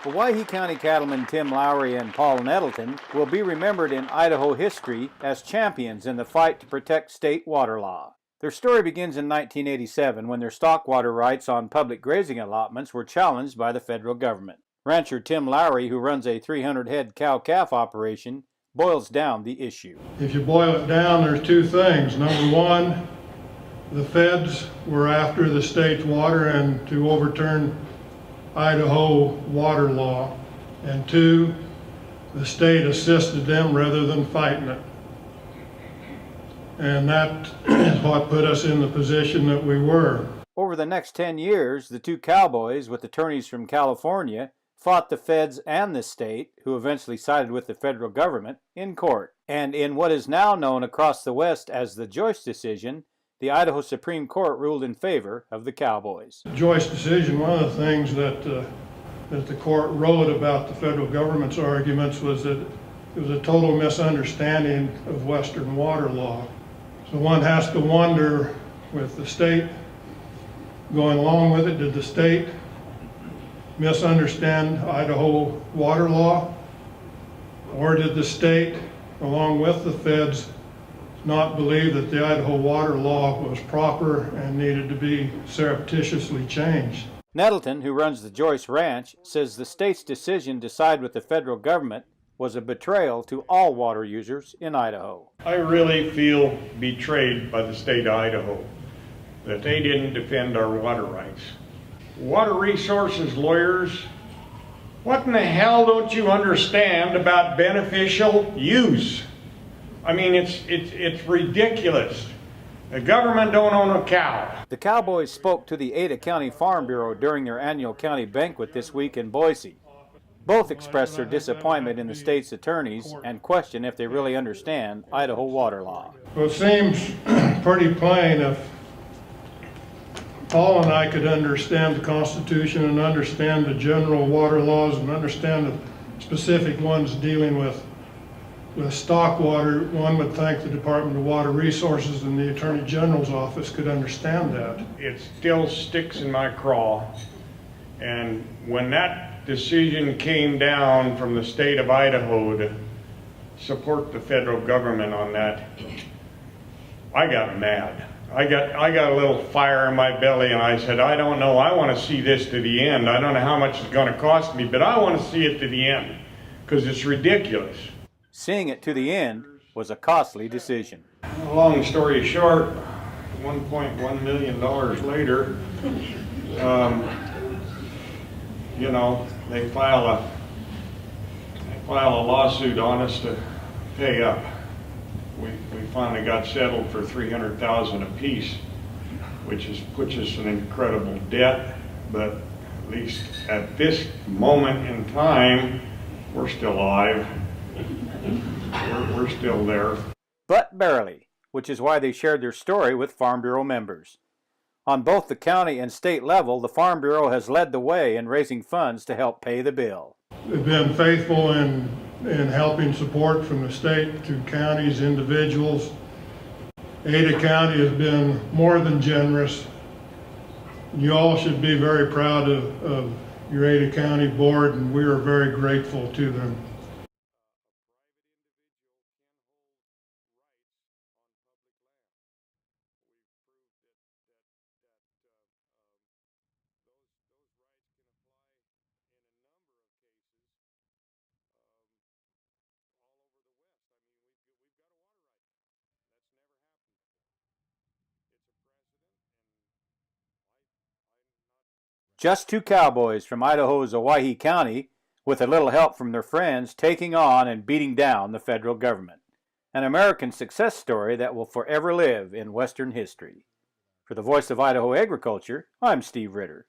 Owyhee County cattlemen Tim Lowry and Paul Nettleton will be remembered in Idaho history as champions in the fight to protect state water law. Their story begins in 1987 when their stock water rights on public grazing allotments were challenged by the federal government. Rancher Tim Lowry, who runs a 300-head cow-calf operation, boils down the issue. If you boil it down, there's two things. Number one, the feds were after the state's water and to overturn Idaho water law. And two, the state assisted them rather than fighting it. And that is what put us in the position that we were. Over the next 10 years, the Two Cowboys, with attorneys from California, fought the feds and the state, who eventually sided with the federal government, in court. And in what is now known across the West as the Joyce decision, the Idaho Supreme Court ruled in favor of the Cowboys. The Joyce decision, one of the things that the court wrote about the federal government's arguments was that it was a total misunderstanding of Western water law. So one has to wonder, with the state going along with it, did the state misunderstand Idaho water law? Or did the state, along with the feds, not believe that the Idaho water law was proper and needed to be surreptitiously changed? Nettleton, who runs the Joyce Ranch, says the state's decision to side with the federal government was a betrayal to all water users in Idaho. I really feel betrayed by the state of Idaho, that they didn't defend our water rights. Water resources lawyers, what in the hell don't you understand about beneficial use? I mean, it's ridiculous. The government don't own a cow. The Cowboys spoke to the Ada County Farm Bureau during their annual county banquet this week in Boise. Both expressed their disappointment in the state's attorneys and question if they really understand Idaho water law. Well, it seems pretty plain if Paul and I could understand the Constitution and understand the general water laws and understand the specific ones dealing with stock water, one would think the Department of Water Resources and the Attorney General's office could understand that. It still sticks in my craw. And when that decision came down from the state of Idaho to support the federal government on that, I got mad. I got a little fire in my belly, and I said, I don't know, I want to see this to the end. I don't know how much it's going to cost me, but I want to see it to the end, because it's ridiculous. Seeing it to the end was a costly decision. Long story short, $1.1 million later, you know, they file a lawsuit on us to pay up. We finally got settled for $300,000 apiece, which puts us in incredible debt. But at least at this moment in time, we're still alive. We're still there. But barely, which is why they shared their story with Farm Bureau members. On both the county and state level, the Farm Bureau has led the way in raising funds to help pay the bill. They've been faithful in helping support from the state to counties, individuals. Ada County has been more than generous. You all should be very proud of your Ada County board, and we are very grateful to them. Just two cowboys from Idaho's Owyhee County, with a little help from their friends, taking on and beating down the federal government. An American success story that will forever live in Western history. For the Voice of Idaho Agriculture, I'm Steve Ritter.